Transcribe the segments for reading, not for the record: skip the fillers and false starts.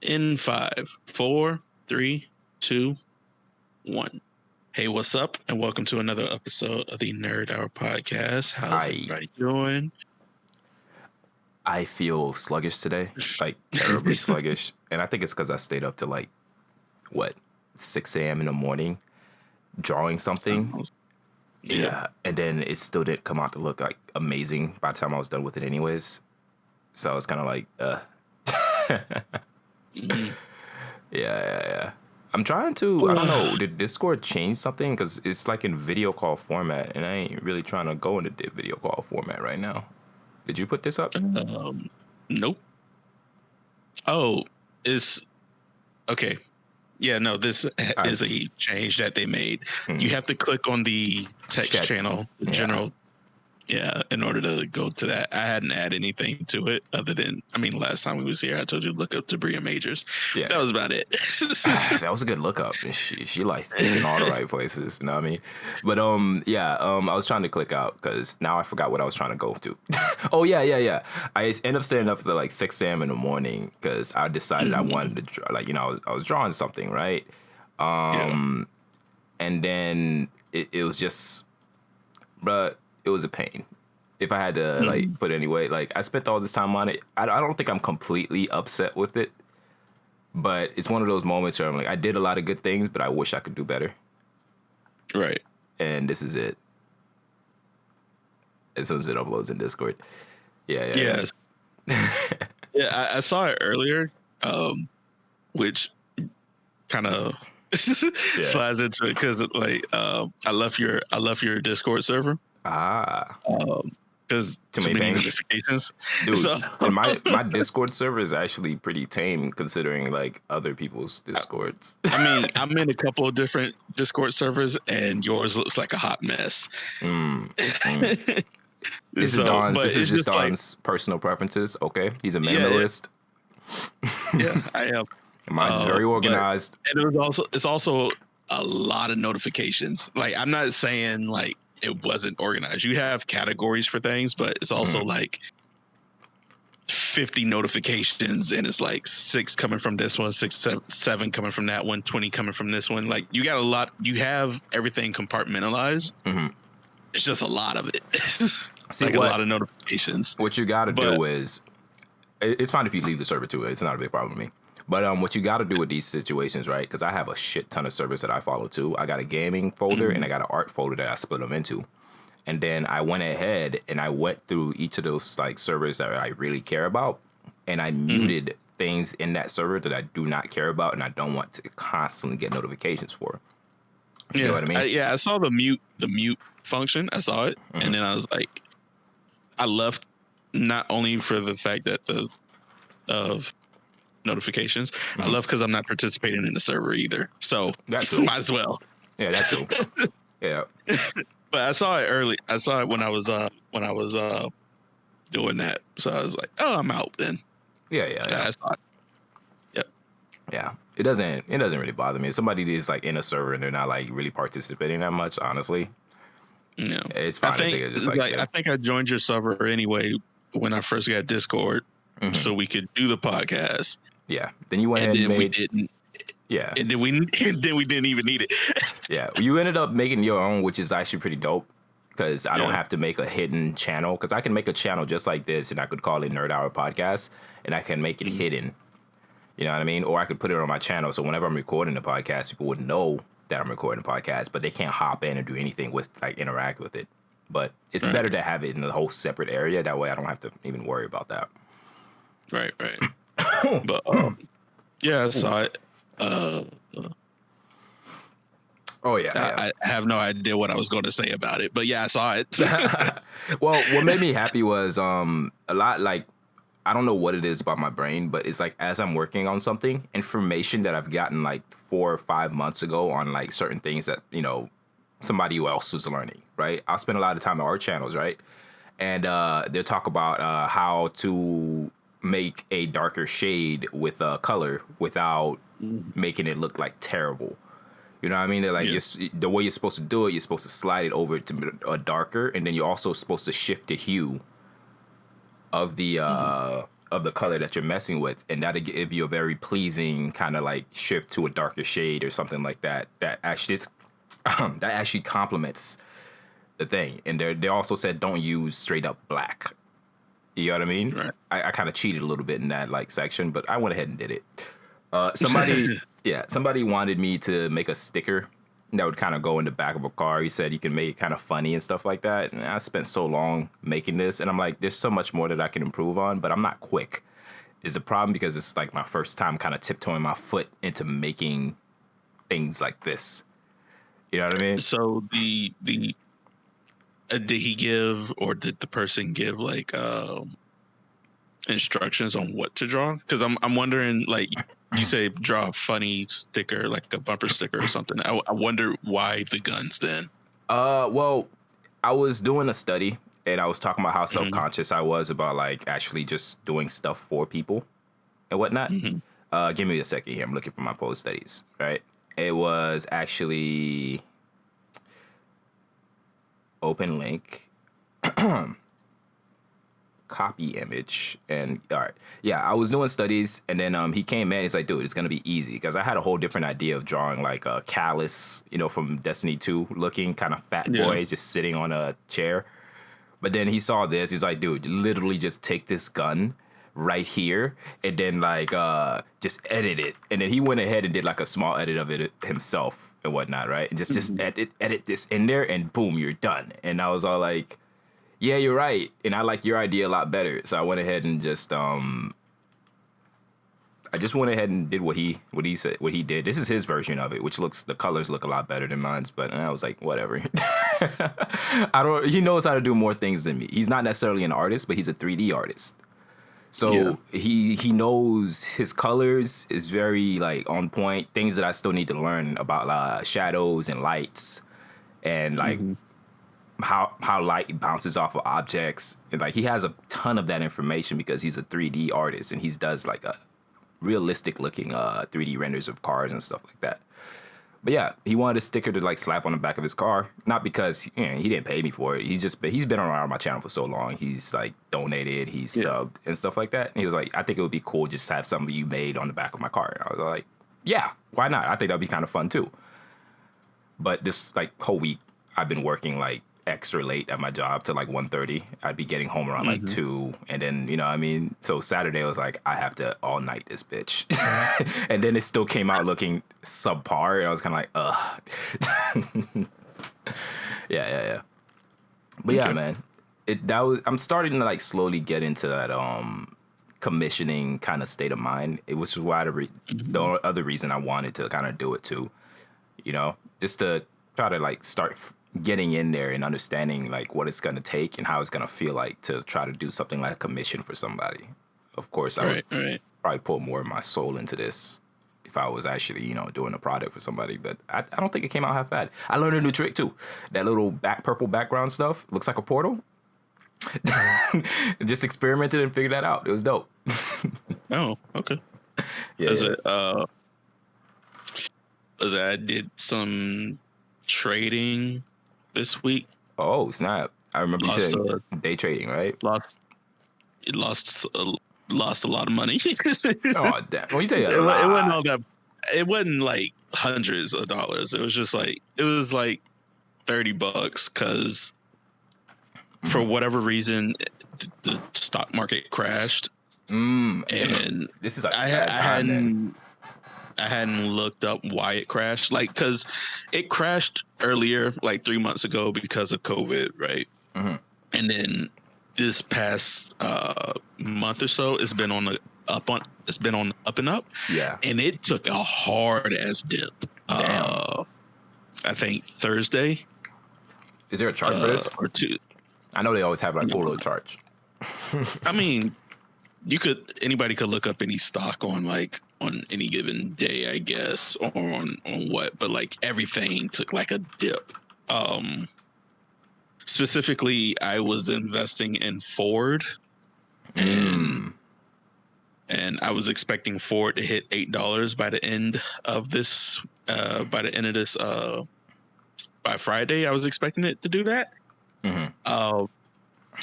In 5, 4, 3, 2, 1. Hey, what's up? And welcome to another episode of the Nerd Hour Podcast. How's everybody doing? I feel sluggish today, like terribly sluggish. And I think it's because I stayed up to 6 a.m. in the morning drawing something. Yeah. And then it still didn't come out to look like amazing by the time I was done with it anyways. So it's kind of like, Yeah. I'm trying to, I don't know, did Discord change something? Because it's like in video call format, and I ain't really trying to go into the video call format right now. Did you put this up? Nope. Oh, it's okay. Yeah, no, this is a change that they made. Mm-hmm. You have to click on the text channel, the general. Yeah, in order to go to that. I hadn't added anything to it other than, last time we was here, I told you to look up Debris Majors. Yeah. That was about it. That was a good look up. She like thinking all the right places, you know what I mean? But I was trying to click out because now I forgot what I was trying to go to. Oh, yeah. I ended up staying up to like 6 a.m. in the morning because I decided I wanted to draw, I was drawing something, right? And then it was just, it was a pain. If I had to put it anyway, I spent all this time on it. I don't think I'm completely upset with it, but it's one of those moments where I'm like, I did a lot of good things, but I wish I could do better. Right. And this is it. As soon as it uploads in Discord. Yeah. Yes. Yeah, I saw it earlier, which kind of slides into it because I left your Discord server. Because too many notifications. Dude, so. And my Discord server is actually pretty tame considering other people's Discords. I'm in a couple of different Discord servers and yours looks like a hot mess. This is just Don's personal preferences, okay? He's a minimalist. Yeah, I am. Mine's very organized. And it's also a lot of notifications. I'm not saying it wasn't organized. You have categories for things, but it's also 50 notifications, and it's 6 coming from this one, 7 coming from that one, 20 coming from this one. You got a lot. You have everything compartmentalized. Mm-hmm. It's just a lot of it. A lot of notifications. What you got to do is, it's fine if you leave the server too. It's not a big problem with me. But what you got to do with these situations, right? Because I have a shit ton of servers that I follow too. I got a gaming folder and I got an art folder that I split them into. And then I went ahead and I went through each of those servers that I really care about, and I muted things in that server that I do not care about and I don't want to constantly get notifications for. You know what I mean? I saw the mute function. I saw it, and then I was like, I left not only for the fact that of notifications. I love because I'm not participating in the server either. So might as well. Yeah, that's cool. Yeah. But I saw it early. I saw it when I was doing that. So I was like, oh, I'm out then. Yeah. I saw it. Yep. Yeah. It doesn't really bother me. If somebody is in a server and they're not really participating that much, honestly. No. It's fine. I think I joined your server anyway when I first got Discord. So we could do the podcast. Yeah. Then you went ahead and we didn't. Yeah. And then we didn't even need it. Yeah. You ended up making your own, which is actually pretty dope because I don't have to make a hidden channel, because I can make a channel just like this and I could call it Nerd Hour Podcast and I can make it hidden. You know what I mean? Or I could put it on my channel. So whenever I'm recording the podcast, people would know that I'm recording the podcast, but they can't hop in and do anything with interact with it. But it's better to have it in a whole separate area. That way I don't have to even worry about that. Right. But I saw it. I have no idea what I was going to say about it, but yeah, I saw it. Well, what made me happy was a lot I don't know what it is about my brain, but it's as I'm working on something, information that I've gotten 4 or 5 months ago on certain things that somebody else was learning, right? I'll spend a lot of time on art channels, right? And they'll talk about how to make a darker shade with color without making it look terrible. You know what I mean? They're the way you're supposed to do it, you're supposed to slide it over to a darker, and then you're also supposed to shift the hue of the of the color that you're messing with, and that'll give you a very pleasing kind of like shift to a darker shade or something like that. That actually complements the thing. And they also said don't use straight up black. You know what I mean? Right. I kind of cheated a little bit in that like section, but I went ahead and did it. Somebody wanted me to make a sticker that would kind of go in the back of a car. He said you can make it kind of funny and stuff like that. And I spent so long making this, and I'm like, there's so much more that I can improve on, but I'm not quick. Is a problem because it's like my first time kind of tiptoeing my foot into making things like this. You know what I mean? So did he give, or did the person give like instructions on what to draw? Because I'm wondering, like you say, draw a funny sticker, like a bumper sticker or something. I wonder why the guns then. Well, I was doing a study and I was talking about how self-conscious I was about like actually just doing stuff for people and whatnot. Give me a second here. I'm looking for my post studies, right? It was actually open link. Copy image, and all right, yeah, I was doing studies, and then he came in. He's like, dude, it's gonna be easy, because I had a whole different idea of drawing like a Callus, from Destiny 2 looking kind of fat boy just sitting on a chair. But then he saw this. He's like, dude, literally just take this gun right here and then like just edit it. And then he went ahead and did like a small edit of it himself and whatnot, right? And just edit this in there, and boom, you're done. And I was all like, yeah, you're right, and I like your idea a lot better. So I went ahead and just went ahead and did what he did. This is his version of it, which the colors look a lot better than mine's. But I was like, whatever. He knows how to do more things than me. He's not necessarily an artist, but he's a 3D artist. So he knows his colors is very like on point. Things that I still need to learn about shadows and lights, and like. How light bounces off of objects, and like he has a ton of that information because he's a 3D artist, and he does like a realistic looking 3D renders of cars and stuff like that. But yeah, he wanted a sticker to like slap on the back of his car, not because he didn't pay me for it. But he's been around my channel for so long. He's like donated, he's subbed and stuff like that. And he was like, I think it would be cool just to have something you made on the back of my car. And I was like, yeah, why not? I think that'd be kind of fun too. But this like whole week I've been working like extra late at my job to like 1:30. I'd be getting home around like 2, and then so Saturday I was like, I have to all night this bitch. And then it still came out looking subpar, and I was kind of like, yeah. But yeah, man, I'm starting to like slowly get into that commissioning kind of state of mind. It was why the other reason I wanted to kind of do it too, just to try to like start getting in there and understanding like what it's going to take and how it's going to feel like to try to do something like a commission for somebody. Of course, I would probably put more of my soul into this if I was actually, doing a product for somebody. But I don't think it came out half bad. I learned a new trick too. That little purple background stuff looks like a portal. Just experimented and figured that out. It was dope. Oh, okay. Yeah. I did some trading this week. Oh snap! I remember you said day trading, right? Lost a lot of money. Oh damn! When you say it wasn't all that. It wasn't like hundreds of dollars. It was just like $30 because for whatever reason the stock market crashed. And this is like I hadn't looked up why it crashed, like, because it crashed earlier, like 3 months ago because of COVID, right? And then this past month or so, it's been on the up and up. Yeah, and it took a hard ass dip. I think Thursday. Is there a chart for this? Or two? I know they always have like cool little charts. I mean, anybody could look up any stock on any given day, I guess, or on what, but like everything took like a dip. Specifically, I was investing in Ford, and I was expecting Ford to hit $8 by the end of this. By Friday, I was expecting it to do that.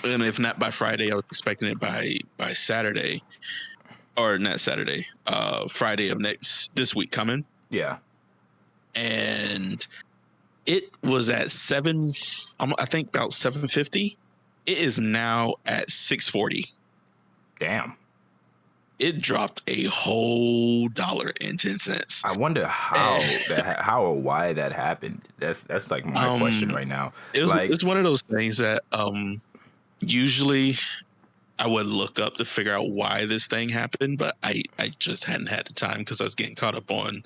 And if not by Friday, I was expecting it by Saturday, or not Saturday, Friday of this week coming. Yeah. And it was at I think about 750. It is now at 640. Damn. It dropped a whole $1.10. I wonder how or why that happened. That's like my question right now. It's one of those things that usually I would look up to figure out why this thing happened, but I just hadn't had the time because I was getting caught up on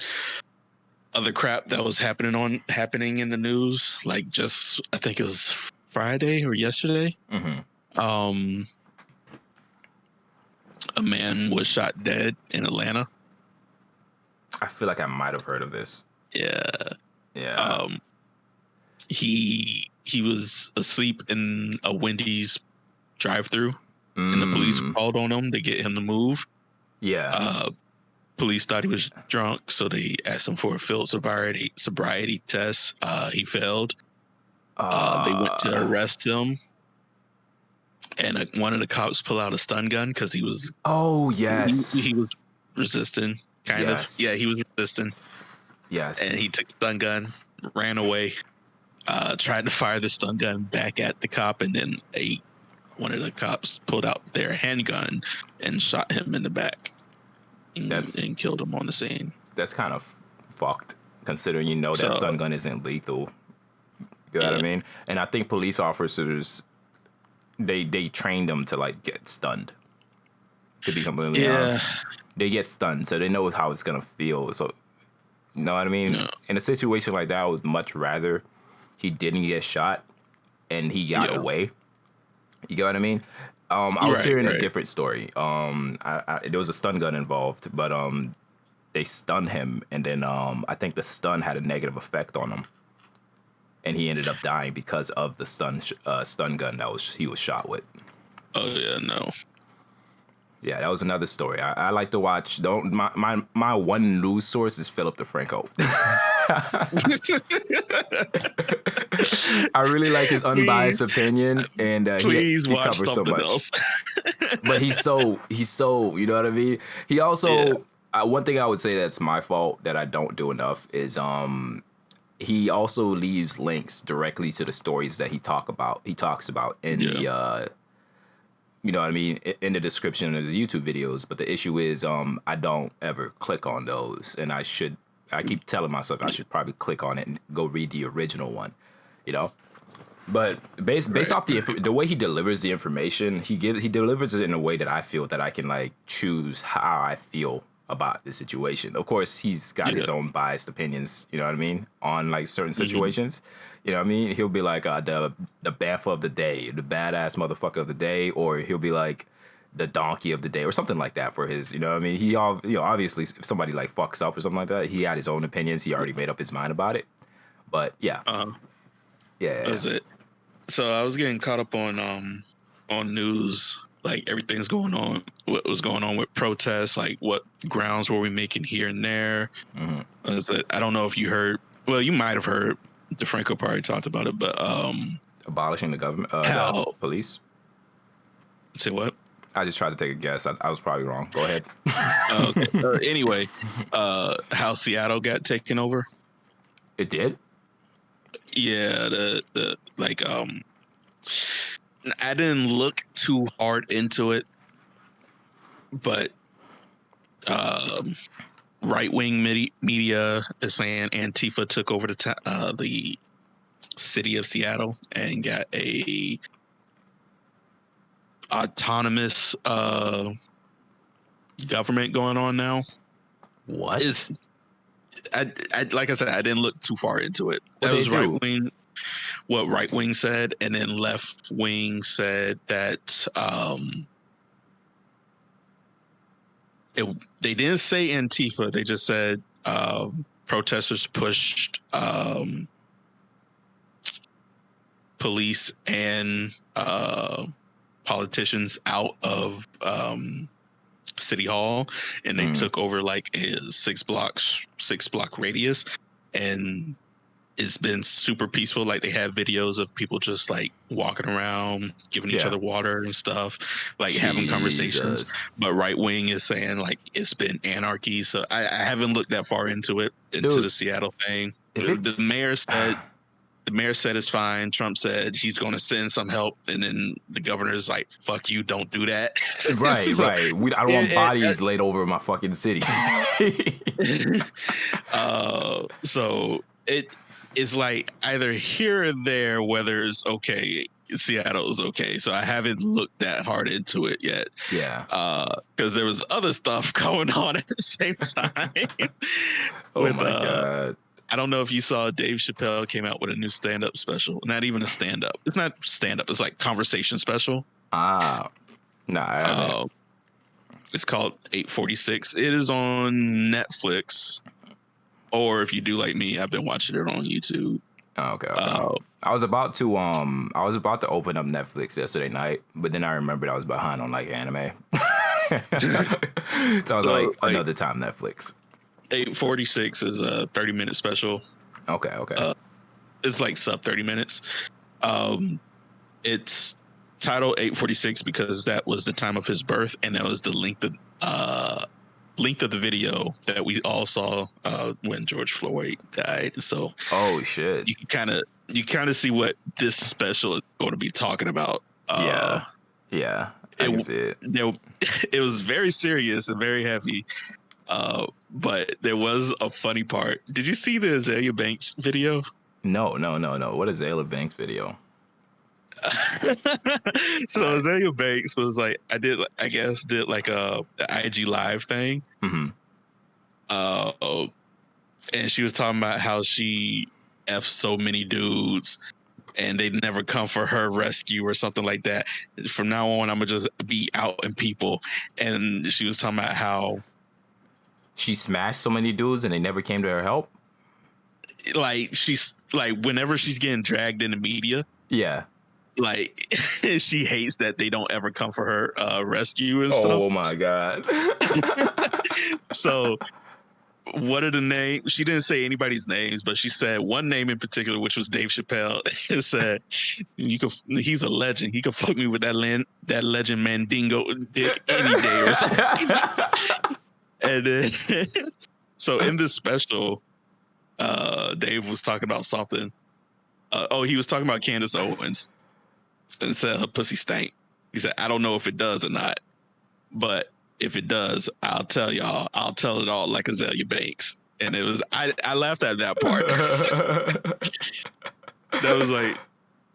other crap that was happening in the news. Like just I think it was Friday or yesterday. Mm-hmm. A man was shot dead in Atlanta. I feel like I might have heard of this. Yeah. Yeah. He was asleep in a Wendy's drive-through, and the police called on him to get him to move. Yeah. Police thought he was drunk, so they asked him for a field sobriety test. He failed. They went to arrest him, and one of the cops pulled out a stun gun because he was. Oh yes. He was resisting, kind of. Yeah, he was resisting. Yes. And he took the stun gun, ran away, tried to fire the stun gun back at the cop, and then one of the cops pulled out their handgun and shot him in the back. And killed him on the scene. That's kind of fucked, considering that stun gun isn't lethal. You know what I mean? And I think police officers, they train them to like get stunned. To be completely honest, they get stunned, so they know how it's gonna feel. So, you know what I mean? Yeah. In a situation like that, I would much rather he didn't get shot and he got away. You get what I mean? I was hearing a different story. There was a stun gun involved, but they stunned him, and then I think the stun had a negative effect on him, and he ended up dying because of the stun gun that he was shot with. Oh yeah, no. Yeah, that was another story. I like to watch. My one news source is Philip DeFranco. I really like his unbiased opinion, and he covers so much. Else. But he's so you know what I mean. He also one thing I would say that's my fault that I don't do enough is he also leaves links directly to the stories that he talks about in the you know what I mean, in the description of the YouTube videos. But the issue is I don't ever click on those, and I keep telling myself I should probably click on it and go read the original one, But based off the way he delivers the information, he delivers it in a way that I feel that I can like choose how I feel about the situation. Of course, he's got his own biased opinions, you know what I mean, on like certain situations. You know what I mean? He'll be like the baffa of the day, the badass motherfucker of the day, or he'll be like the donkey of the day or something like that for his, you know what I mean? He obviously if somebody like fucks up or something like that, he had his own opinions. He already made up his mind about it. But yeah. That was it. So I was getting caught up on news, like everything's going on, what was going on with protests, like what grounds were we making here and there. I don't know if you heard, well, you might have heard, DeFranco probably talked about it, but abolishing the government, the police. Say what? I just tried to take a guess. I was probably wrong. Go ahead. Okay. Anyway, how Seattle got taken over. It did? Yeah, the like I didn't look too hard into it, but right-wing media is saying Antifa took over the city of Seattle and got a autonomous government going on now. What? I like I said, I didn't look too far into it. That was right wing. What right wing said, and then left wing said that they didn't say Antifa. They just said protesters pushed police and politicians out of City Hall, and they took over like a six block radius, and it's been super peaceful. Like they have videos of people just like walking around, giving each other water and stuff, like having conversations. But right wing is saying like it's been anarchy. So I haven't looked that far into the Seattle thing. The mayor said it's fine. Trump said he's going to send some help, and then the governor's like, "Fuck you, don't do that." Right. I don't want bodies laid over my fucking city. So it's like either here or there whether it's okay. Seattle is okay, so I haven't looked that hard into it yet. Yeah, because there was other stuff going on at the same time. Oh my god! I don't know if you saw Dave Chappelle came out with a new stand-up special. Not even a stand-up. It's not stand-up. It's like conversation special. No, I haven't. It's called 846. It is on Netflix. Or if you do like me, I've been watching it on YouTube. Oh, okay. I was about to open up Netflix yesterday night, but then I remembered I was behind on like anime. So I was like, another time Netflix. 846 is a 30-minute special. Okay. It's like sub 30 minutes. It's titled 846 because that was the time of his birth, and that was the length of the video that we all saw when George Floyd died. So, oh shit, you kind of see what this special is going to be talking about. Yeah, I can see it. It was very serious and very heavy, but there was a funny part. Did you see the Azalea Banks video? No. What is Azalea Banks video? So Azalea Banks was like, did like a IG live thing. Mm-hmm. And she was talking about how she F so many dudes and they never come for her rescue or something like that. From now on, I'm gonna just be out in people. And she was talking about how she smashed so many dudes and they never came to her help. Like she's like, whenever she's getting dragged in the media. Yeah. Like she hates that they don't ever come for her rescue and stuff. Oh my god. So what are the names? She didn't say anybody's names, but she said one name in particular, which was Dave Chappelle. It said, he's a legend. He could fuck me with that legend Mandingo dick any day or something. And then, so in this special, Dave was talking about something. He was talking about Candace Owens. And said her pussy stank. He said, I don't know if it does or not, but if it does, I'll tell y'all. I'll tell it all like Azalea Banks. And it was, I laughed at that part. That was like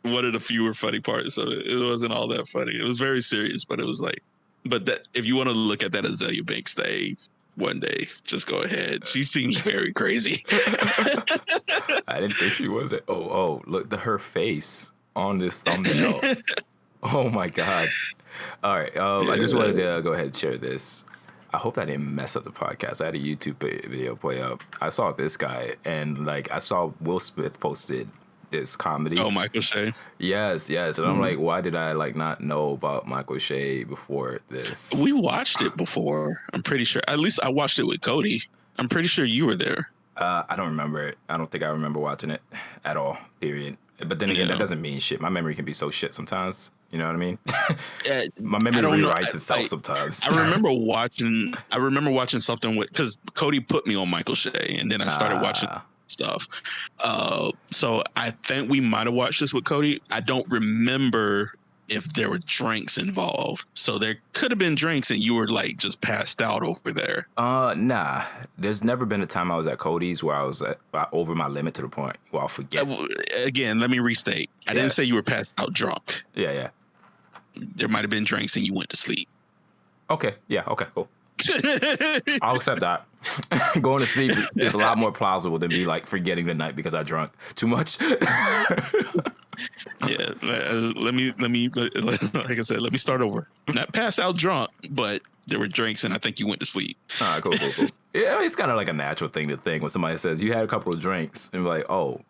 one of the fewer funny parts of it. It wasn't all that funny. It was very serious, but it was like, but that if you want to look at that Azalea Banks day one day, just go ahead. She seems very crazy. I didn't think she was it. Oh, look at her face on this thumbnail. Oh my god. All right. I just wanted to go ahead and share this. I hope I didn't mess up the podcast. I had a YouTube video play up. I saw this guy, and like I saw Will Smith posted this comedy. Oh, Michael Che. Yes. And I'm like, why did I like not know about Michael Che before this? We watched it before. I'm pretty sure. At least I watched it with Cody. I'm pretty sure you were there. I don't remember it. I don't think I remember watching it at all. Period. But then again, that doesn't mean shit. My memory can be so shit sometimes. You know what I mean? My memory rewrites itself sometimes. I remember watching something because Cody put me on Michael Che, and then I started watching stuff. So I think we might have watched this with Cody. I don't remember if there were drinks involved. So there could have been drinks, and you were like just passed out over there. Nah. There's never been a time I was at Cody's where I was over my limit to the point where I'll forget. Again, let me restate. I didn't say you were passed out drunk. Yeah. There might have been drinks and you went to sleep. Okay. Yeah. Okay. Cool. I'll accept that. Going to sleep is a lot more plausible than me like forgetting the night because I drank too much. Yeah, let me like I said, let me start over. Not passed out drunk, but there were drinks and I think you went to sleep. All right, cool. Yeah, it's kind of like a natural thing to think when somebody says you had a couple of drinks and be like, oh,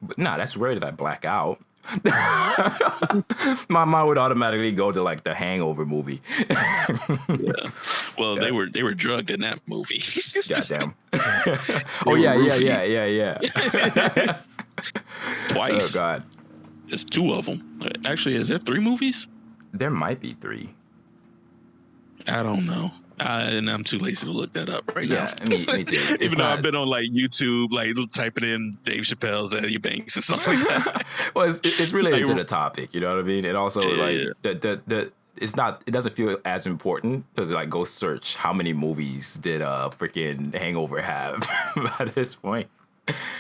but nah, that's rare that I black out. My mind would automatically go to like the Hangover movie. Yeah. Well, Yeah. they were drugged in that movie. Goddamn. They were roofied. Yeah. Twice. Oh God. There's 2 of them. Actually, is there 3 movies? There might be 3. I don't know. And I'm too lazy to look that up right now. Yeah, me too. Even though I've been on like YouTube, like typing in Dave Chappelle's Eddie Banks and stuff like that. Well, it's related to the topic, you know what I mean? And also the it doesn't feel as important to like go search how many movies did freaking Hangover have at this point.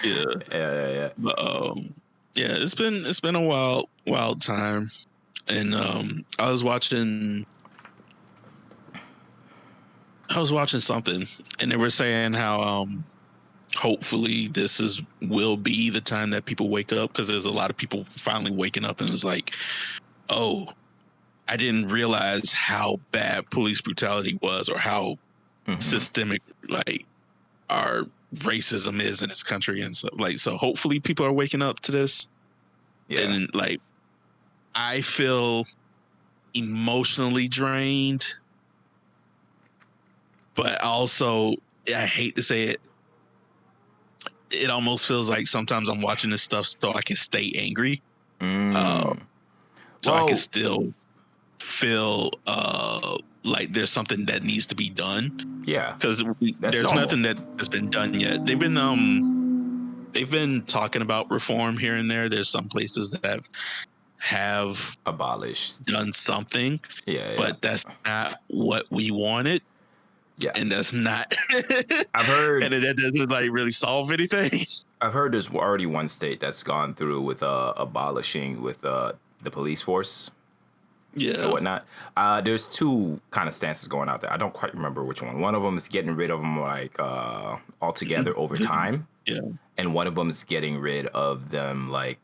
Yeah. But it's been a wild time, and I was watching something, and they were saying how hopefully this will be the time that people wake up, because there's a lot of people finally waking up, and it's like, oh, I didn't realize how bad police brutality was, or how systemic like our racism is in this country, and so so hopefully people are waking up to this. And like I feel emotionally drained, but also I hate to say it almost feels like sometimes I'm watching this stuff so I can stay angry, so I can still feel like there's something that needs to be done. Yeah, because there's nothing that has been done yet. They've been talking about reform here and there. There's some places that have abolished, done something, but that's not what we wanted. Yeah, and that's not. I've heard, and it doesn't like really solve anything. I've heard there's already one state that's gone through with abolishing with the police force. Yeah, and whatnot. There's 2 kind of stances going out there. I don't quite remember which one. One of them is getting rid of them like altogether over time. Yeah, and one of them is getting rid of them like,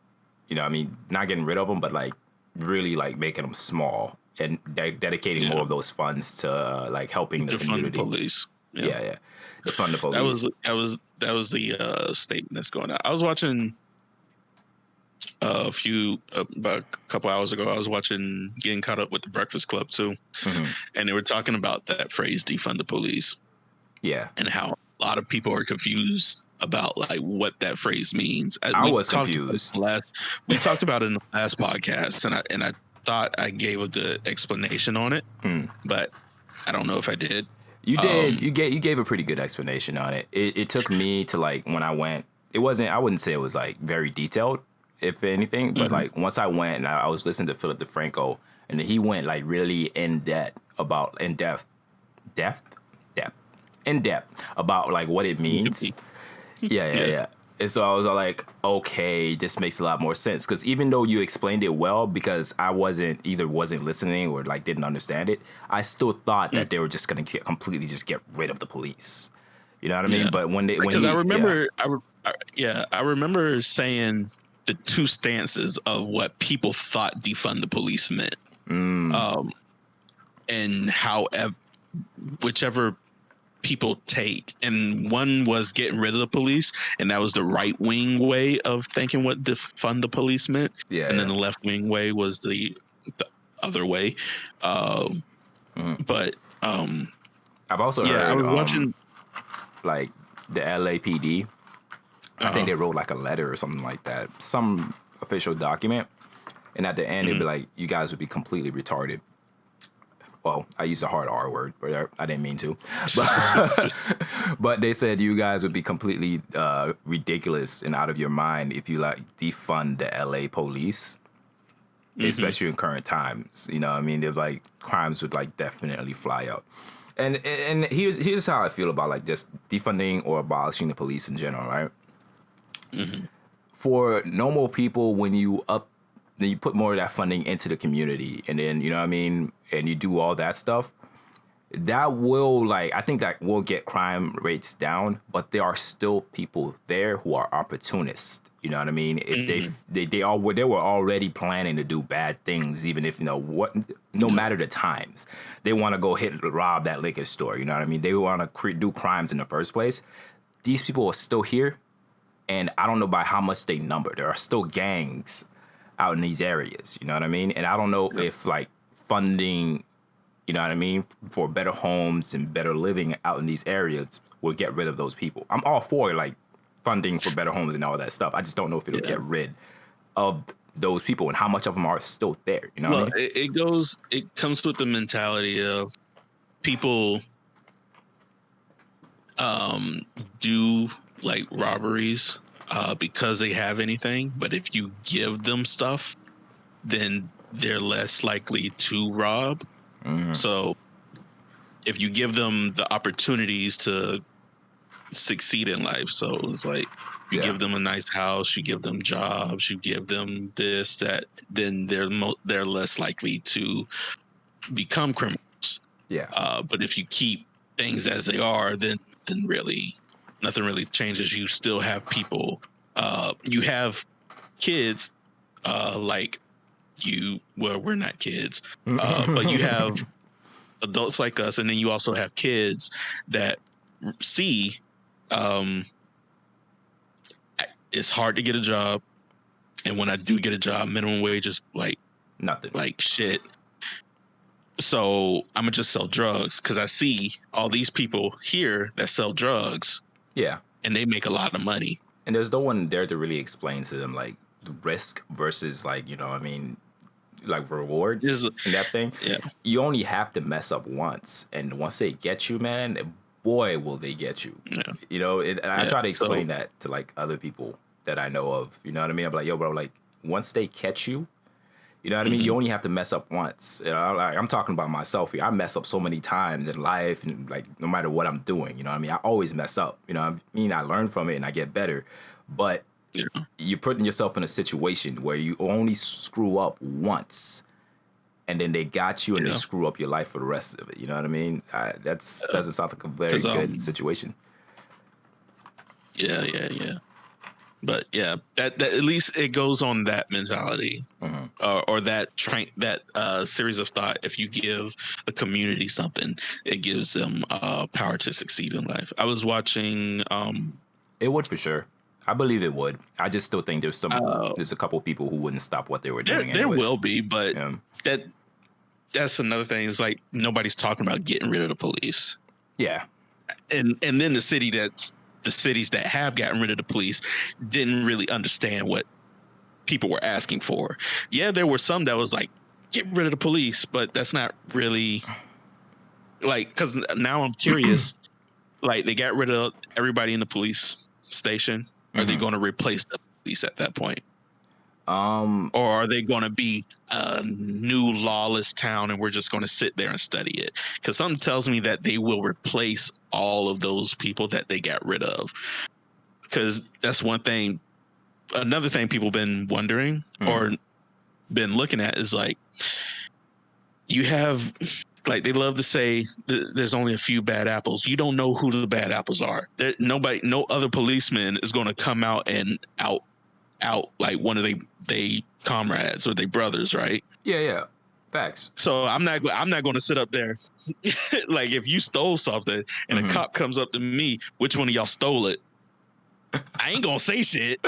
you know, I mean, not getting rid of them, but like really like making them small and dedicating more of those funds to like helping the community. Defund the police. Yeah. Defund the police. That was the statement that's going out. I was watching about a couple hours ago. I was watching Getting Caught Up with the Breakfast Club too, and they were talking about that phrase "defund the police." Yeah, and how a lot of people are confused about like what that phrase means. I was confused. We talked about it in the last podcast, and I thought I gave a good explanation on it, but I don't know if I did. You did. You gave a pretty good explanation on it. It took me to like when I went. It wasn't. I wouldn't say it was like very detailed, if anything, but like once I went and I was listening to Philip DeFranco, and he went like really in depth about like what it means. Yeah. And so I was like, okay, this makes a lot more sense, because even though you explained it well, because I wasn't listening or like didn't understand it, I still thought that they were just gonna completely get rid of the police. You know what I mean? But because I remember, I remember saying the 2 stances of what people thought defund the police meant, and however, whichever people take, and one was getting rid of the police, and that was the right wing way of thinking what defund the police meant, and then the left wing way was the other way. But I've also heard I was watching like the LAPD. I think they wrote like a letter or something like that, some official document, and at the end it'd be like, you guys would be completely retarded. Well, I used a hard R word, but I didn't mean to. But they said you guys would be completely ridiculous and out of your mind if you like defund the LA police, especially in current times. You know what I mean? They're like, crimes would like definitely fly out. And here's how I feel about like just defunding or abolishing the police in general, right? For normal people, when you put more of that funding into the community, and then, you know what I mean, and you do all that stuff, that will I think that will get crime rates down, but there are still people there who are opportunists. You know what I mean? If they were already planning to do bad things, even if no matter the times, they want to go rob that liquor store. You know what I mean? They want to do crimes in the first place. These people are still here, and I don't know by how much they number. There are still gangs out in these areas. You know what I mean? And I don't know if like funding, you know what I mean, for better homes and better living out in these areas will get rid of those people. I'm all for like funding for better homes and all that stuff. I just don't know if it'll get rid of those people and how much of them are still there. You know what I mean? It comes with the mentality of people do like robberies because they have anything, but if you give them stuff, then they're less likely to rob. So if you give them the opportunities to succeed in life, so it's like you give them a nice house, you give them jobs, you give them this, that, then they're less likely to become criminals. But if you keep things as they are, then really nothing really changes. You still have people, you have kids like you, well, we're not kids, but you have adults like us, and then you also have kids that see it's hard to get a job, and when I do get a job, minimum wage is like nothing, like shit. So I'm gonna just sell drugs because I see all these people here that sell drugs. And they make a lot of money. And there's no one there to really explain to them like the risk versus like, you know what I mean, like reward in that thing. You only have to mess up once, and once they get you, man, boy, will they get you. You know, and I try to explain that to like other people that I know of. You know what I mean? I'm like, yo, bro, like once they catch you, you know what I mean? You only have to mess up once. You know, I'm talking about myself here. I mess up so many times in life, and like no matter what I'm doing, you know what I mean? I always mess up. You know what I mean? I learn from it and I get better. But you're putting yourself in a situation where you only screw up once, and then they got you and they screw up your life for the rest of it. You know what I mean? That doesn't sound like a very good situation. But that at least it goes on that mentality, or that series of thought. If you give a community something, it gives them power to succeed in life. I was watching. It would for sure. I believe it would. I just still think there's a couple of people who wouldn't stop what they were doing. There will be, but that's another thing. Is like nobody's talking about getting rid of the police. And then the cities that have gotten rid of the police didn't really understand what people were asking for. There were some that was like, get rid of the police, but that's not really like, because now I'm curious, like they got rid of everybody in the police station. Are they going to replace the police at that point? Or are they going to be a new lawless town and we're just going to sit there and study it? Because something tells me that they will replace all of those people that they got rid of. Because that's one thing. Another thing people been wondering or been looking at is like, you have, like they love to say there's only a few bad apples. You don't know who the bad apples are. No other policeman is going to come out and out like one of they comrades or they brothers, right? Facts. So I'm not going to sit up there like if you stole something and a cop comes up to me, which one of y'all stole it? I ain't gonna say shit.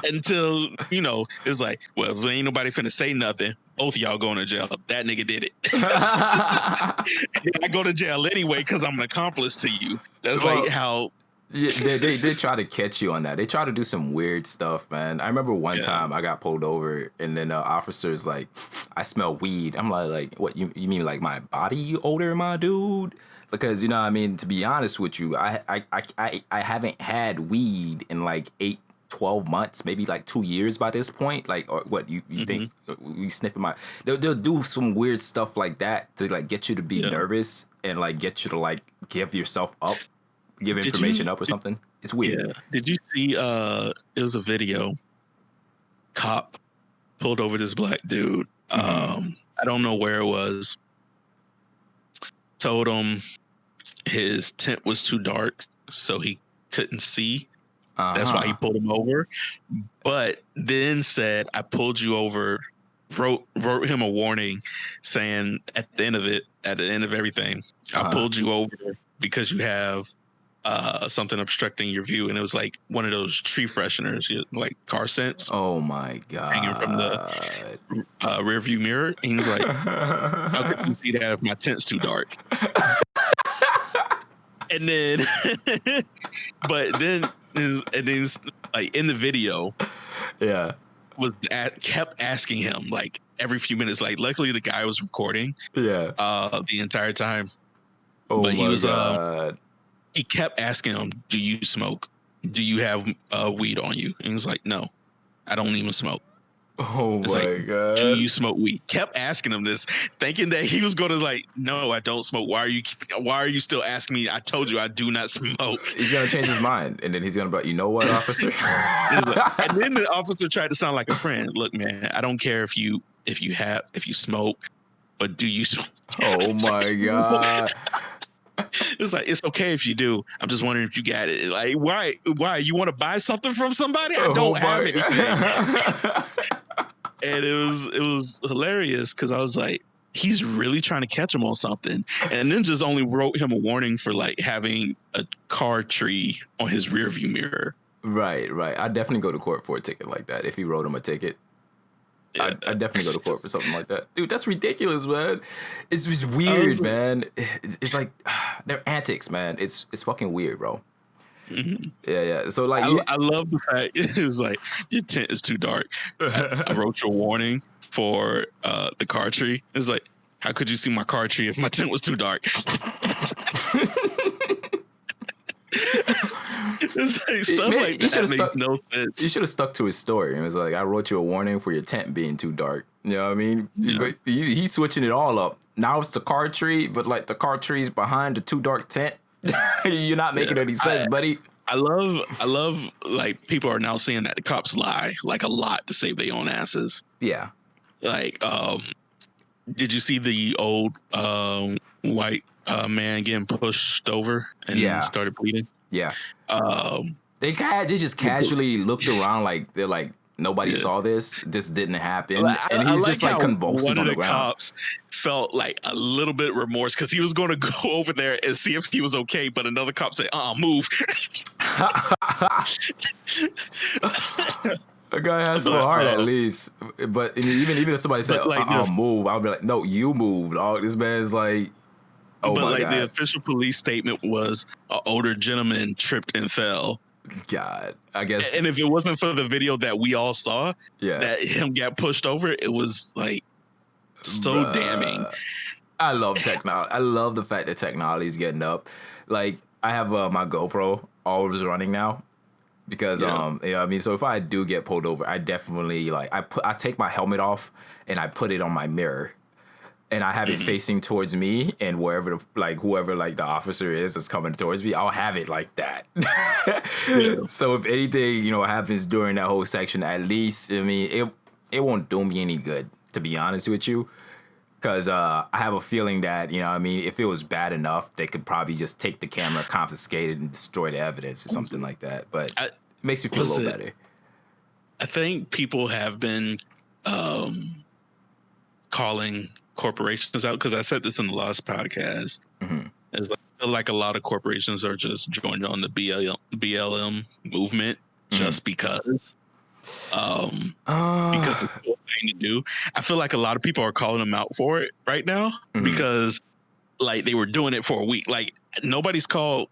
Until it's like, well, if ain't nobody finna say nothing, both of y'all going to jail. That nigga did it. I go to jail anyway because I'm an accomplice to you. That's like how. They try to catch you on that. They try to do some weird stuff, man. I remember one time I got pulled over, and then officer's like, I smell weed. I'm like, what? You mean like my body odor, my dude? Because, you know what I mean, to be honest with you, I haven't had weed in like 12 months, maybe like 2 years by this point. Like, or what you think we sniffing my, they'll do some weird stuff like that to like get you to be nervous and like get you to like give yourself up, give information up or something. It's weird. Did you see it was a video, cop pulled over this black dude. I don't know where it was. Told him his tent was too dark, so he couldn't see. That's why he pulled him over. But then said, I pulled you over, wrote him a warning saying at the end of everything, I pulled you over because you have something obstructing your view, and it was like one of those tree fresheners, like car scents. Oh my god! Hanging from the rear view mirror, and he's like, "How could you see that if my tent's too dark?" And then, but then, like in the video, yeah, kept asking him like every few minutes. Like, luckily the guy was recording, yeah, the entire time. Oh but my he was, god! He kept asking him, "Do you smoke? Do you have weed on you?" And he's like, "No, I don't even smoke." Oh It's my like, god! "Do you smoke weed?" Kept asking him this, thinking that he was going to like, "No, I don't smoke. Why are you still asking me? I told you I do not smoke." He's gonna change his mind, and then he's gonna be like, "You know what, officer?" And then the officer tried to sound like a friend. "Look, man, I don't care if you smoke, but do you smoke?" Oh my god! It's like, it's okay if you do. I'm just wondering if you got it. Like, why? You want to buy something from somebody? I don't have anything. And it was hilarious because I was like, he's really trying to catch him on something, and then just only wrote him a warning for like having a car tree on his rearview mirror. Right. I'd definitely go to court for a ticket like that if he wrote him a ticket. Yeah. I'd definitely go to court for something like that. Dude, that's ridiculous, man. It's just weird, man. It's like, they're antics, man. It's fucking weird, bro. Mm-hmm. Yeah. So, like... I love the fact it's like, your tent is too dark. I wrote you a warning for the car tree. It's like, how could you see my car tree if my tent was too dark? It's like stuff like that makes no sense. He should have stuck to his story. It was like, I wrote you a warning for your tent being too dark. You know what I mean? Yeah. He's switching it all up. Now it's the car tree, but like the car tree's behind the too dark tent. You're not making any sense, buddy. I love like people are now saying that the cops lie like a lot to save their own asses. Yeah. Like, did you see the old white man getting pushed over and started bleeding? Yeah. They just casually looked around like they're like, nobody saw this. This didn't happen. And he's just like convulsing on the ground. Cops felt like a little bit remorse because he was going to go over there and see if he was okay. But another cop said, move. A guy has so hard at least. But even if somebody said, like, move, I'll be like, no, you moved. Oh, this man's like, oh but my like God. The official police statement was an older gentleman tripped and fell. God, I guess. And if it wasn't for the video that we all saw, that him get pushed over, it was like so damning. I love technology. I love the fact that technology is getting up. Like, I have my GoPro always running now because you know what I mean. So if I do get pulled over, I definitely I take my helmet off and I put it on my mirror. And I have it facing towards me, and whoever the officer is that's coming towards me, I'll have it like that. So if anything, happens during that whole section, at least, I mean, it won't do me any good, to be honest with you. Because I have a feeling that, if it was bad enough, they could probably just take the camera, confiscate it, and destroy the evidence or something like that. But it makes me feel a little better. I think people have been calling corporations out, because I said this in the last podcast. It's like a lot of corporations are just joining on the BLM movement just because it's a cool thing to do. I feel like a lot of people are calling them out for it right now because like they were doing it for a week. Like nobody's called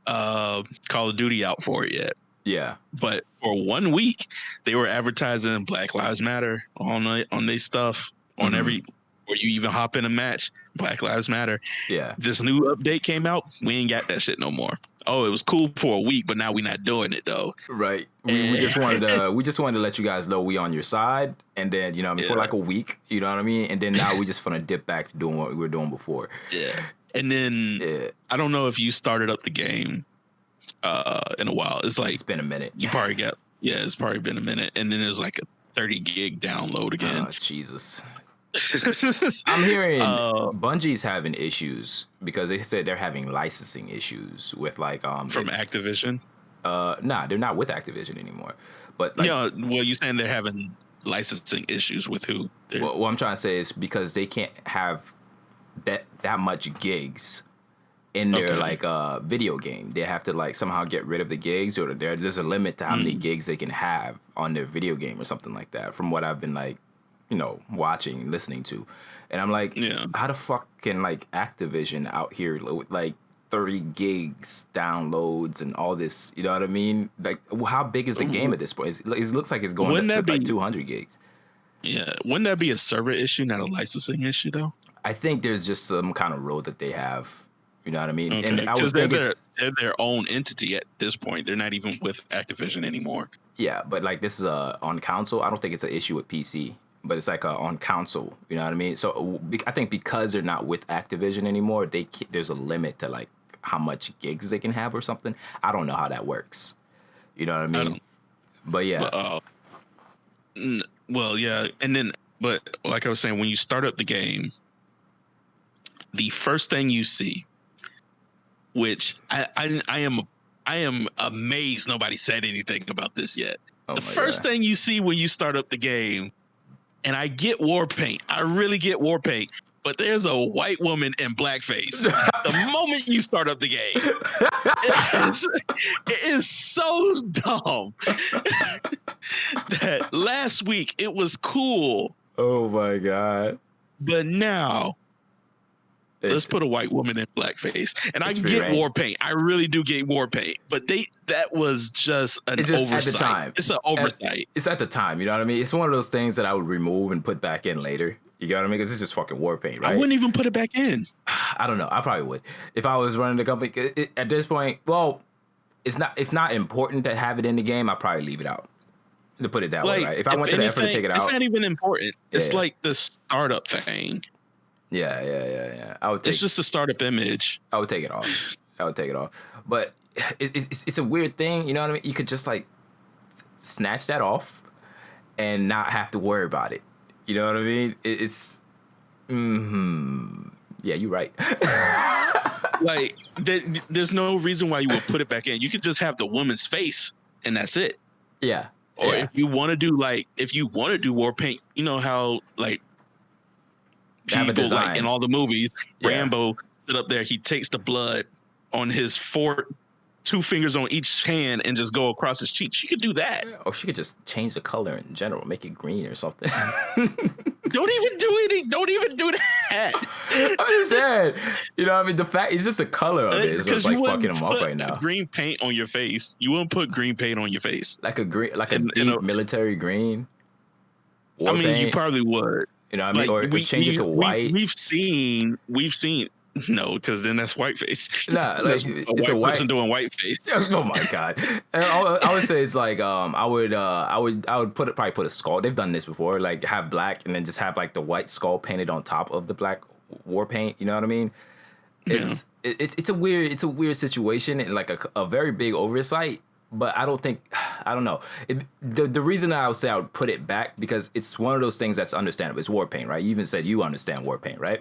Call of Duty out for it yet. Yeah, but for 1 week they were advertising Black Lives Matter on their stuff on every. Or you even hop in a match, Black Lives Matter. Yeah. This new update came out. We ain't got that shit no more. Oh, it was cool for a week, but now we're not doing it though. Right. We just wanted to let you guys know we on your side, and then for like a week, you know what I mean, and then now we just want to dip back to doing what we were doing before. Yeah. And then I don't know if you started up the game in a while. It's like it's been a minute. You probably got it's probably been a minute, and then there's like a 30 gig download again. Oh, Jesus. I'm hearing Bungie's having issues because they said they're having licensing issues with from Activision. Nah, they're not with Activision anymore. But well, you're saying they're having licensing issues with who? What I'm trying to say is because they can't have that much gigs in their like video game. They have to like somehow get rid of the gigs, or there's a limit to how many gigs they can have on their video game or something like that, from what I've been like, watching, listening to. And I'm like, how the fuck can like Activision out here with like 30 gigs downloads and all this, you know what I mean? Like, how big is the game at this point? It looks like it's going to like 200 gigs. Yeah, wouldn't that be a server issue, not a licensing issue, though? I think there's just some kind of rule that they have. You know what I mean? Okay. And I would think they're their own entity at this point. They're not even with Activision anymore. Yeah, but like this is on console. I don't think it's an issue with PC, but it's like on console. You know what I mean? So I think because they're not with Activision anymore, there's a limit to like how much gigs they can have or something. I don't know how that works. You know what I mean? But yeah. Well, yeah, and then, but like I was saying, when you start up the game, the first thing you see, which I am amazed nobody said anything about this yet. The first thing you see when you start up the game, and I get war paint, I really get war paint, but there's a white woman in blackface. The moment you start up the game, it is so dumb that last week it was cool. Oh my God. But now, let's put a white woman in blackface. And I get war paint. I really do get war paint. But that was just an oversight. At the time. It's an oversight. It's at the time, you know what I mean? It's one of those things that I would remove and put back in later. You got what I mean? Because it's just fucking war paint, right? I wouldn't even put it back in. I don't know. I probably would. If I was running the company, at this point, well, it's not important to have it in the game, I'd probably leave it out. To put it that way, right? If I went to the effort to take it out. It's not even important. It's like the startup thing. Yeah. It's just a startup image. I would take it off. But it's a weird thing, you know what I mean? You could just like snatch that off and not have to worry about it. You know what I mean? Yeah, you're right. Like, there's no reason why you would put it back in. You could just have the woman's face, and that's it. Yeah. Or if you want to do war paint, you know how like people like in all the movies, Rambo stood up there. He takes the blood on his two fingers on each hand and just go across his cheek. She could do that. Or she could just change the color in general, make it green or something. Don't even do that. I'm just saying, you know what I mean? The fact it's just the color of it is just like fucking them up right now. Green paint on your face. You wouldn't put green paint on your face. Like a deep military green. You probably would. You know what I mean? Or change it to white. We've seen. No, because then that's whiteface. Nah, like it's a white person doing whiteface. Oh my God! And I would say it's like I would probably put a skull. They've done this before, like have black and then just have like the white skull painted on top of the black war paint. You know what I mean? It's a weird situation and like a very big oversight. But I don't know. The reason I would say I would put it back because it's one of those things that's understandable. It's war paint, right? You even said you understand war paint, right?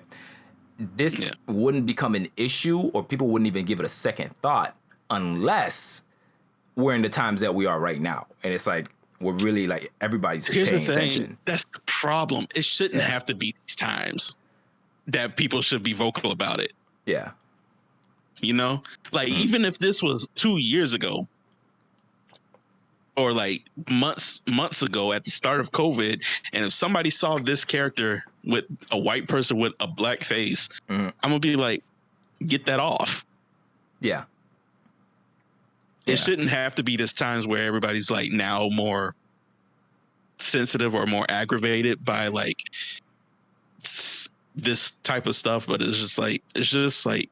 This wouldn't become an issue or people wouldn't even give it a second thought unless we're in the times that we are right now. And it's like, we're really like, everybody's paying attention. That's the problem. It shouldn't have to be these times that people should be vocal about it. Yeah. You know, like even if this was 2 years ago or like months ago at the start of COVID, and if somebody saw this character with a white person with a black face, I'm gonna be like, get that off. Yeah. It shouldn't have to be this times where everybody's like now more sensitive or more aggravated by like this type of stuff. But it's just like,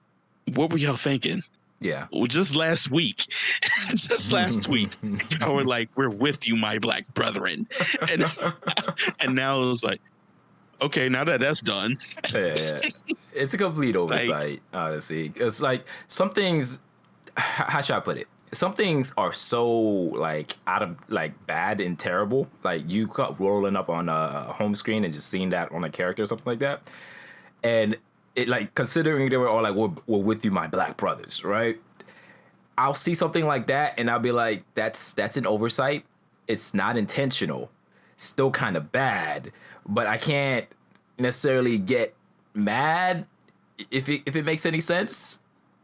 what were y'all thinking? Yeah. Well, just last week, y'all were like, we're with you, my black brethren. And now it was like, okay, now that that's done. Yeah. It's a complete oversight, honestly. It's like some things, how should I put it? Some things are so like out of like bad and terrible. Like you cut rolling up on a home screen and just seeing that on a character or something like that. And it like considering they were all like, we're with you, my black brothers, right? I'll see something like that and I'll be like, that's an oversight. It's not intentional. Still kind of bad, but I can't necessarily get mad if it makes any sense.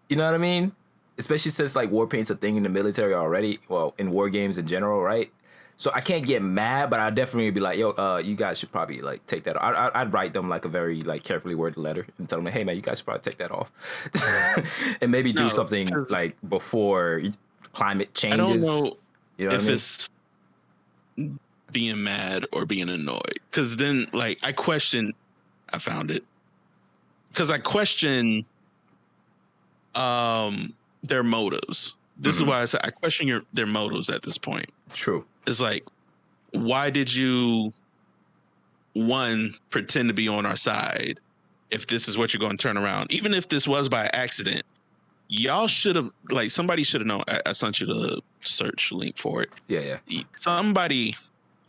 You know what I mean? Especially since like war paint's a thing in the military already. Well, in war games in general, right? So I can't get mad, but I definitely be like, yo, you guys should probably like take that off. I'd write them like a very like carefully worded letter and tell them, hey man, you guys should probably take that off, and maybe do something like before climate changes. I don't know, you know if what I mean? it's being mad or being annoyed, because then like I found it because I question their motives. This is why I say I question their motives at this point. True. It's like, why did you, one, pretend to be on our side if this is what you're going to turn around? Even if this was by accident, y'all should have, like, somebody should have known. I sent you the search link for it. Yeah. Somebody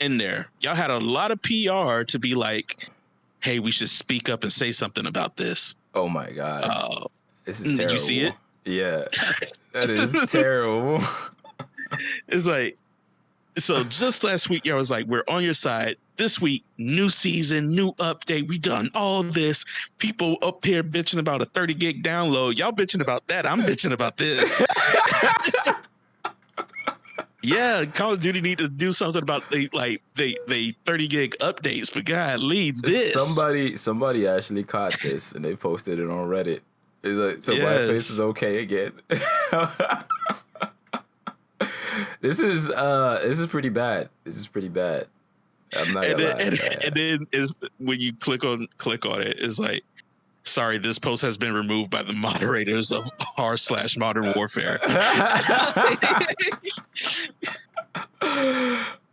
in there, y'all had a lot of PR to be like, hey, we should speak up and say something about this. Oh my God. This is terrible. Did you see it? Yeah. That is terrible. It's like, so just last week, I was like, we're on your side. This week, new season, new update. We done all this. People up here bitching about a 30 gig download. Y'all bitching about that. I'm bitching about this. Yeah, Call of Duty need to do something about they 30 gig updates. But God, leave this. Somebody actually caught this and they posted it on Reddit. It's like, so blackface is okay again. This is pretty bad. I'm not gonna lie. And then is when you click on it, it's like, sorry, this post has been removed by the moderators of r/Modern Warfare.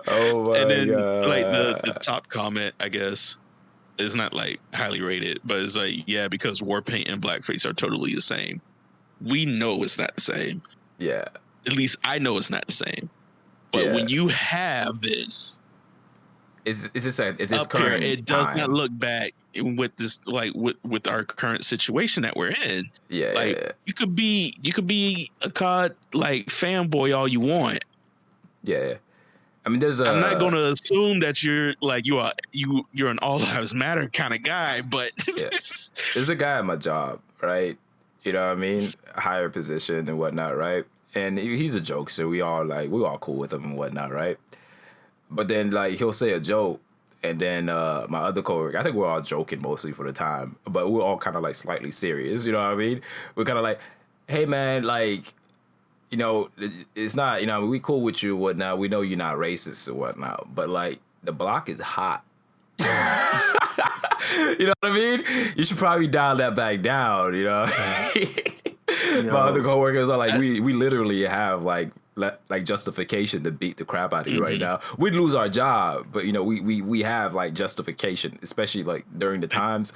Oh my And then God. like the top comment, I guess, is not like highly rated, but it's like, yeah, because war paint and blackface are totally the same. We know it's not the same. Yeah. At least I know it's not the same. But when you have this, it's just at this up here, current it does time. not look back with this, like with our current situation that we're in. Yeah. Like yeah. you could be a COD like fanboy all you want. Yeah. I mean, I'm not going to assume that you're like you're an all lives matter kind of guy, but yeah. There's a guy at my job, right? You know what I mean? Higher position and whatnot, right? And he's a jokester. We all cool with him and whatnot, right? But then like he'll say a joke, and then my other coworker, I think we're all joking mostly for the time, but we're all kind of like slightly serious. You know what I mean? We're kind of like, hey man, like, you know, it's not, you know, we cool with you, whatnot. We know you're not racist or whatnot, but like the block is hot. You know what I mean? You should probably dial that back down. You know, my other coworkers are like, we literally have like justification to beat the crap out of you right now. We'd lose our job, but you know, we have like justification, especially like during the times.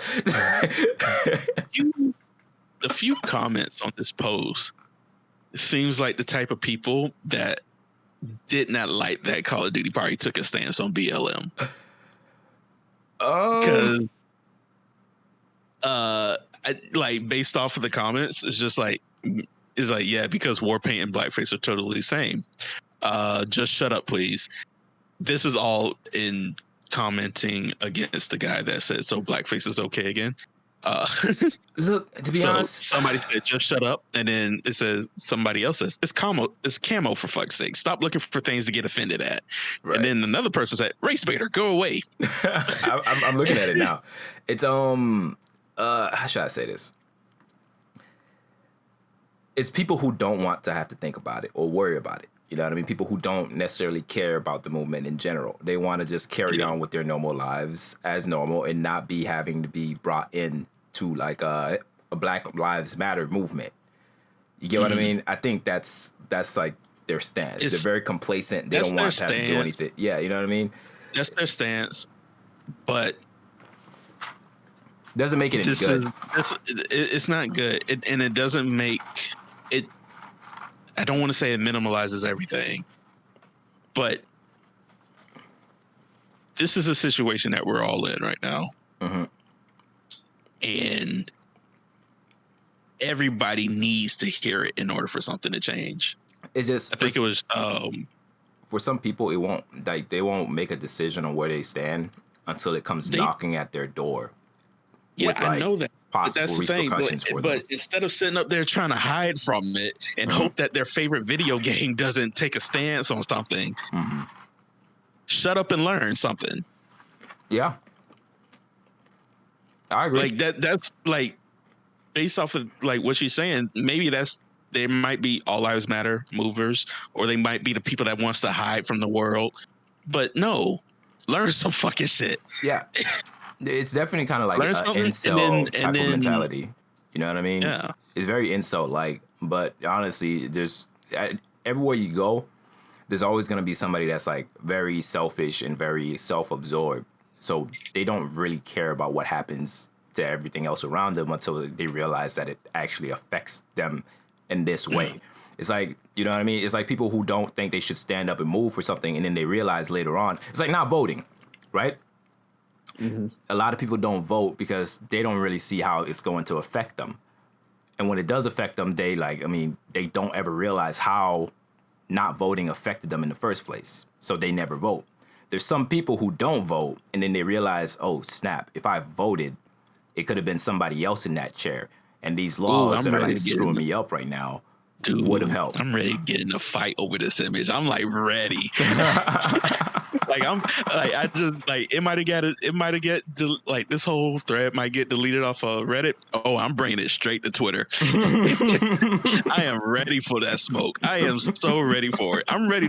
The few comments on this post, it seems like the type of people that did not like that Call of Duty party took a stance on BLM. Because like based off of the comments, it's like, yeah, because war paint and blackface are totally the same. Just shut up, please. This is all in commenting against the guy that said, so blackface is okay again. Look, to be honest, somebody said just shut up, and then it says somebody else says it's camo for fuck's sake. Stop looking for things to get offended at. Right. And then another person said race baiter, go away. I'm looking at it now. It's how should I say this? It's people who don't want to have to think about it or worry about it. You know what I mean? People who don't necessarily care about the movement in general. They want to just carry on with their normal lives as normal and not be having to be brought in to like a Black Lives Matter movement. You get what I mean? I think that's like their stance. They're very complacent. They don't want to have to do anything. Yeah, you know what I mean? That's their stance, but doesn't make it any good. It's not good, and it doesn't make it. I don't want to say it minimalizes everything, but this is a situation that we're all in right now. And everybody needs to hear it in order for something to change. It's just, I think it was, for some people, it won't, like, they won't make a decision on where they stand until it comes knocking at their door. Yeah, I know that. possible repercussions for them. But instead of sitting up there trying to hide from it and hope that their favorite video game doesn't take a stance on something, shut up and learn something. Yeah, I agree. Like that's like based off of like what she's saying. Maybe they might be all lives matter movers, or they might be the people that wants to hide from the world. But no, learn some fucking shit. Yeah. It's definitely kind of like an incel type of mentality. You know what I mean? Yeah. It's very incel-like. But honestly, there's everywhere you go, there's always going to be somebody that's like very selfish and very self-absorbed. So they don't really care about what happens to everything else around them until they realize that it actually affects them in this way. It's like, you know what I mean? It's like people who don't think they should stand up and move for something, and then they realize later on. It's like not voting, right? A lot of people don't vote because they don't really see how it's going to affect them. And when it does affect them, they don't ever realize how not voting affected them in the first place. So they never vote. There's some people who don't vote, and then they realize, oh, snap, if I voted, it could have been somebody else in that chair. And these laws that are like screwing me up right now would have helped. I'm ready to get in a fight over this image. I'm like ready. It might have like this whole thread might get deleted off of Reddit. Oh, I'm bringing it straight to Twitter. I am ready for that smoke. I am so ready for it. I'm ready